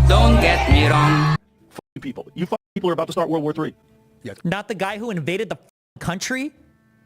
Don't get me wrong. You people. You people are about to start World War III. Yeah. Not the guy who invaded the country?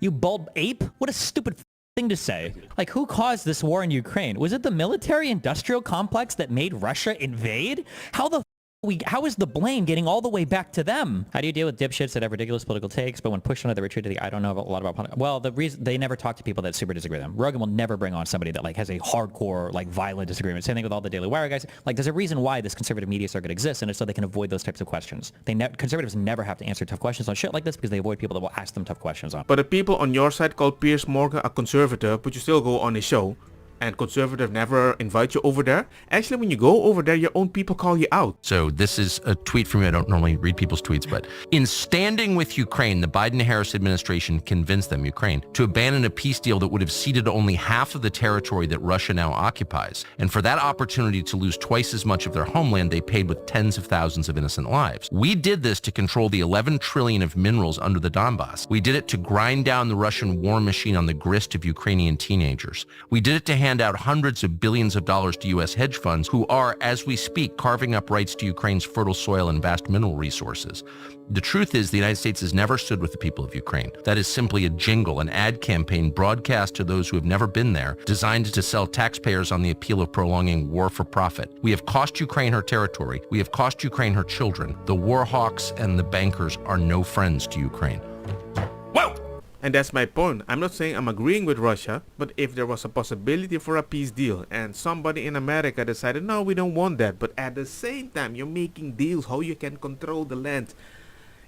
You bulb ape? What a stupid thing to say. Like, who caused this war in Ukraine? Was it the military-industrial complex that made Russia invade? How is the blame getting all the way back to them? How do you deal with dipshits that have ridiculous political takes, but when pushed on, they retreat to the I don't know a lot about politics? Well, the reason they never talk to people that super disagree with them. Rogan will never bring on somebody that like has a hardcore, like violent disagreement. Same thing with all the Daily Wire guys. Like, there's a reason why this conservative media circuit exists, and it's so they can avoid those types of questions. Conservatives never have to answer tough questions on shit like this because they avoid people that will ask them tough questions on. But the people on your side call Piers Morgan a conservative, but you still go on his show. And conservative never invite you over there. Actually, when you go over there, your own people call you out. So this is a tweet from me. I don't normally read people's tweets, but in standing with Ukraine, the Biden-Harris administration convinced them, Ukraine, to abandon a peace deal that would have ceded only half of the territory that Russia now occupies. And for that opportunity to lose twice as much of their homeland, they paid with tens of thousands of innocent lives. We did this to control the 11 trillion of minerals under the Donbass. We did it to grind down the Russian war machine on the grist of Ukrainian teenagers. We did it to hand out hundreds of billions of dollars to U.S. hedge funds who are, as we speak, carving up rights to Ukraine's fertile soil and vast mineral resources. The truth is the United States has never stood with the people of Ukraine. That is simply a jingle, an ad campaign broadcast to those who have never been there, designed to sell taxpayers on the appeal of prolonging war for profit. We have cost Ukraine her territory. We have cost Ukraine her children. The war hawks and the bankers are no friends to Ukraine. Whoa! And that's my point. I'm not saying I'm agreeing with Russia, but if there was a possibility for a peace deal and somebody in America decided, no, we don't want that, but at the same time you're making deals how you can control the land.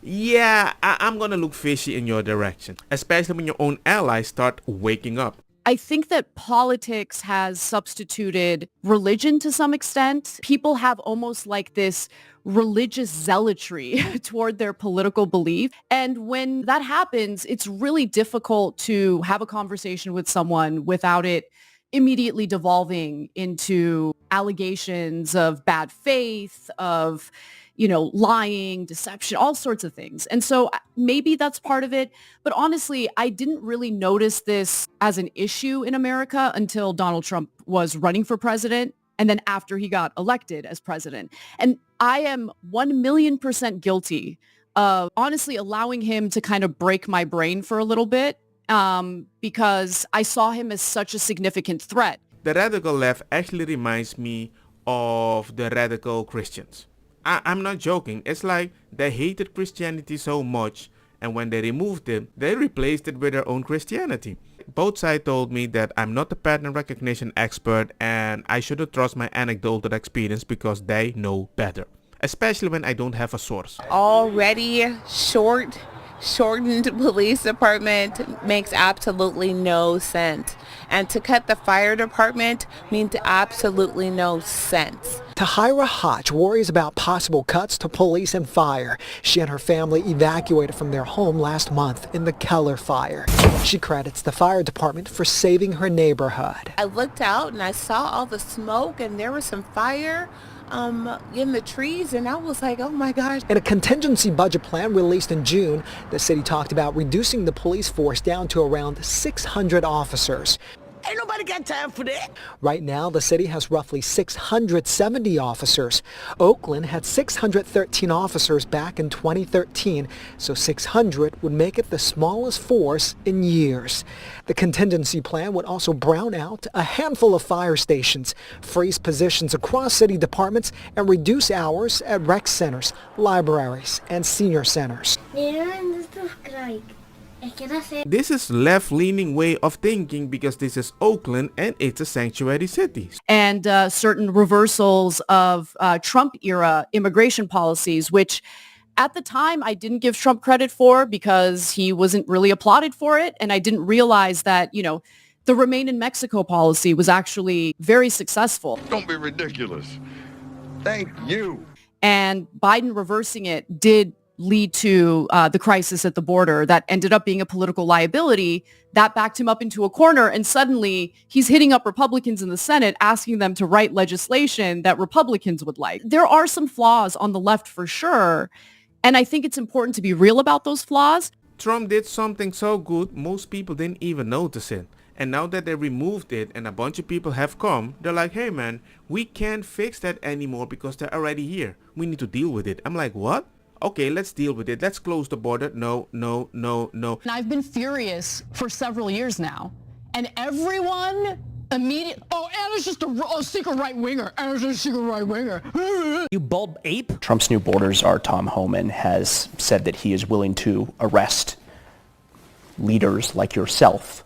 Yeah, I'm gonna look fishy in your direction, especially when your own allies start waking up. I think that politics has substituted religion to some extent. People have almost like this religious zealotry toward their political belief. And when that happens, it's really difficult to have a conversation with someone without it immediately devolving into allegations of bad faith, of, lying, deception, all sorts of things. And so maybe that's part of it. But honestly, I didn't really notice this as an issue in America until Donald Trump was running for president and then after he got elected as president. And I am 1,000,000% guilty of honestly allowing him to kind of break my brain for a little bit because I saw him as such a significant threat. The radical left actually reminds me of the radical Christians. I'm not joking. It's like they hated Christianity so much, and when they removed it, they replaced it with their own Christianity. Both sides told me that I'm not a pattern recognition expert and I shouldn't trust my anecdotal experience because they know better, especially when I don't have a source. Already shortened police department makes absolutely no sense. And to cut the fire department means absolutely no sense. Tahira Hodge worries about possible cuts to police and fire. She and her family evacuated from their home last month in the Keller fire. She credits the fire department for saving her neighborhood. I looked out and I saw all the smoke and there was some fire in the trees, and I was like, oh my gosh. In a contingency budget plan released in June, the city talked about reducing the police force down to around 600 officers. Ain't nobody got time for that. Right now, the city has roughly 670 officers. Oakland had 613 officers back in 2013, so 600 would make it the smallest force in years. The contingency plan would also brown out a handful of fire stations, freeze positions across city departments, and reduce hours at rec centers, libraries, and senior centers. This is left-leaning way of thinking because this is Oakland and it's a sanctuary city. And certain reversals of Trump-era immigration policies, which at the time I didn't give Trump credit for because he wasn't really applauded for it. And I didn't realize that, the Remain in Mexico policy was actually very successful. Don't be ridiculous. Thank you. And Biden reversing it did lead to the crisis at the border that ended up being a political liability that backed him up into a corner. And suddenly he's hitting up Republicans in the Senate, asking them to write legislation that Republicans would like. There are some flaws on the left for sure. And I think it's important to be real about those flaws. Trump did something so good, most people didn't even notice it. And now that they removed it and a bunch of people have come, they're like, hey man, we can't fix that anymore because they're already here. We need to deal with it. I'm like, what? Okay, let's deal with it. Let's close the border. No, no, no, no. And I've been furious for several years now. And everyone immediately, oh, Anna's just a secret right-winger. Anna's just a secret right-winger. You bulb ape? Trump's new border czar, Tom Homan, has said that he is willing to arrest leaders like yourself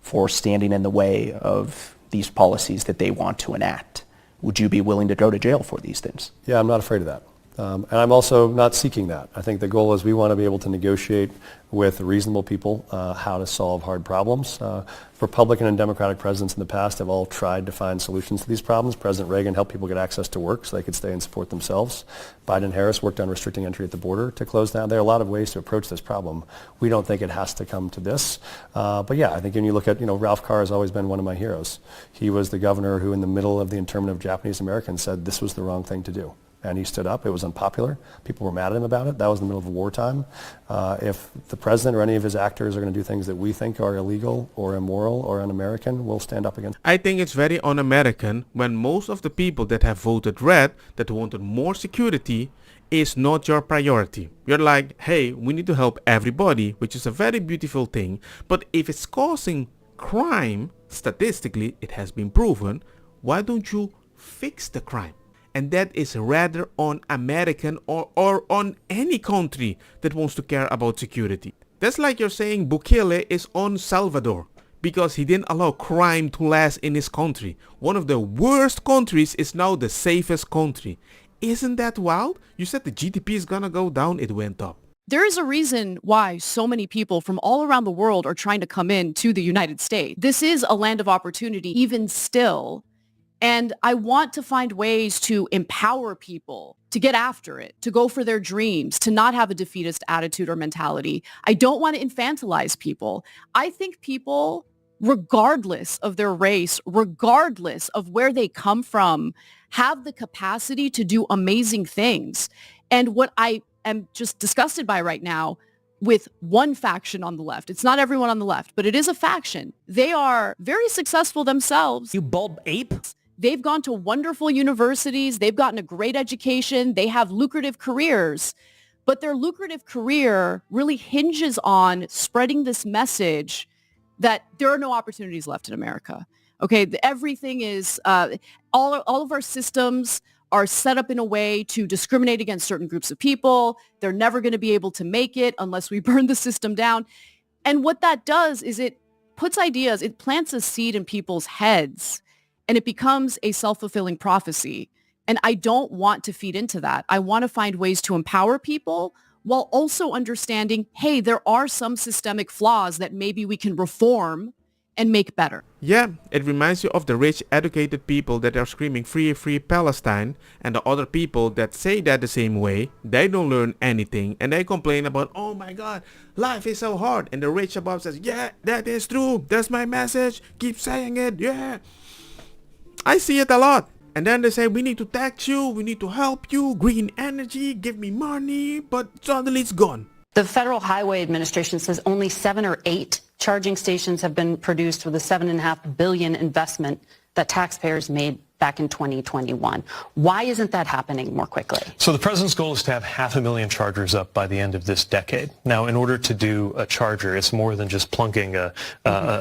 for standing in the way of these policies that they want to enact. Would you be willing to go to jail for these things? Yeah, I'm not afraid of that. And I'm also not seeking that. I think the goal is we want to be able to negotiate with reasonable people how to solve hard problems. Republican and Democratic presidents in the past have all tried to find solutions to these problems. President Reagan helped people get access to work so they could stay and support themselves. Biden and Harris worked on restricting entry at the border to close down. There are a lot of ways to approach this problem. We don't think it has to come to this. But yeah, I think when you look at, Ralph Carr has always been one of my heroes. He was the governor who in the middle of the internment of Japanese Americans said this was the wrong thing to do. And he stood up. It was unpopular. People were mad at him about it. That was in the middle of wartime. If the president or any of his actors are going to do things that we think are illegal or immoral or un-American, we'll stand up against. I think it's very un-American when most of the people that have voted red, that wanted more security, is not your priority. You're like, hey, we need to help everybody, which is a very beautiful thing. But if it's causing crime, statistically, it has been proven, why don't you fix the crime? And that is rather un-American or on any country that wants to care about security. That's like you're saying Bukele is on Salvador because he didn't allow crime to last in his country. One of the worst countries is now the safest country. Isn't that wild? You said the GDP is gonna go down, it went up. There is a reason why so many people from all around the world are trying to come in to the United States. This is a land of opportunity, even still. And I want to find ways to empower people to get after it, to go for their dreams, to not have a defeatist attitude or mentality. I don't want to infantilize people. I think people, regardless of their race, regardless of where they come from, have the capacity to do amazing things. And what I am just disgusted by right now with one faction on the left, it's not everyone on the left, but it is a faction. They are very successful themselves. You bulb ape? They've gone to wonderful universities. They've gotten a great education. They have lucrative careers. But their lucrative career really hinges on spreading this message that there are no opportunities left in America. Okay, everything is, all of our systems are set up in a way to discriminate against certain groups of people. They're never going to be able to make it unless we burn the system down. And what that does is it puts ideas, it plants a seed in people's heads. And it becomes a self-fulfilling prophecy. And I don't want to feed into that. I want to find ways to empower people while also understanding, hey, there are some systemic flaws that maybe we can reform and make better. Yeah, it reminds you of the rich, educated people that are screaming free, free Palestine, and the other people that say that the same way. They don't learn anything, and they complain about, oh my God, life is so hard. And the rich above says, yeah, that is true. That's my message. Keep saying it. Yeah. I see it a lot. And then they say, we need to tax you, we need to help you, green energy, give me money, but suddenly it's gone. The Federal Highway Administration says only 7 or 8 charging stations have been produced with a $7.5 billion investment that taxpayers made back in 2021. Why isn't that happening more quickly? So the president's goal is to have 500,000 chargers up by the end of this decade. Now, in order to do a charger, it's more than just plunking a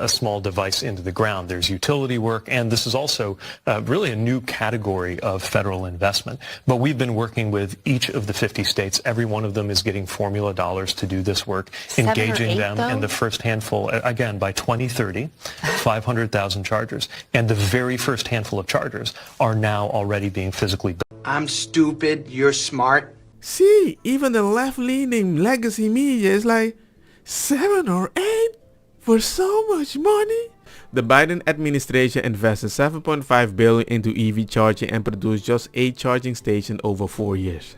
small device into the ground. There's utility work, and this is also really a new category of federal investment. But we've been working with each of the 50 states. Every one of them is getting formula dollars to do this work, engaging them in the first handful, again, by 2030, 500,000 chargers. And the very first handful of chargers are now already being physically built. I'm stupid, you're smart. See, even the left-leaning legacy media is like, 7 or 8 for so much money? The Biden administration invested $7.5 billion into EV charging and produced just 8 charging stations over 4 years.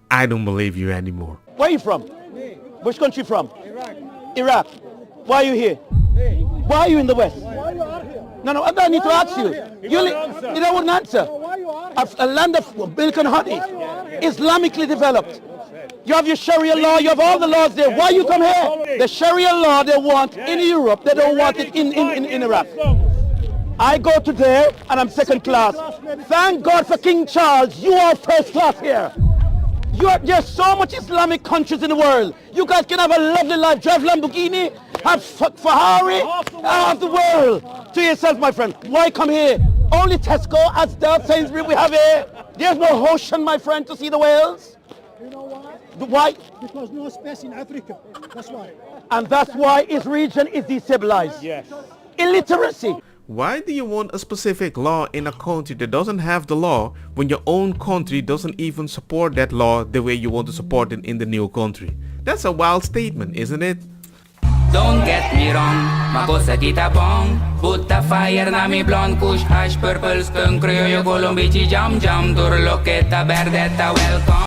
I don't believe you anymore. Where are you from? Which country from? Iraq. Why are you here? Why are you in the West? No, I need to ask you. You don't want an answer. A land of milk and honey, Islamically developed. You have your Sharia law, you have all the laws there. Why you come here? The Sharia law they want in Europe, they don't want it in Iraq. I go to there and I'm second class. Thank God for King Charles, you are first class here. There's so much Islamic countries in the world. You guys can have a lovely life, drive Lamborghini, have Ferrari, half the world to yourself, my friend. Why come here? Only Tesco, Asda, Sainsbury we have here. There's no ocean, my friend, to see the whales. You know why? Why? Because no space in Africa. That's why. And that's why its region is destabilized. Yes. Illiteracy. Why do you want a specific law in a country that doesn't have the law when your own country doesn't even support that law the way you want to support it in the new country? That's a wild statement, isn't it? Don't get me wrong, makosa kita bong. Put the fire na mi blonde, kush hash, purple skunk, criollo, colombici, jam jam, turloqueta, verdetta, welcome.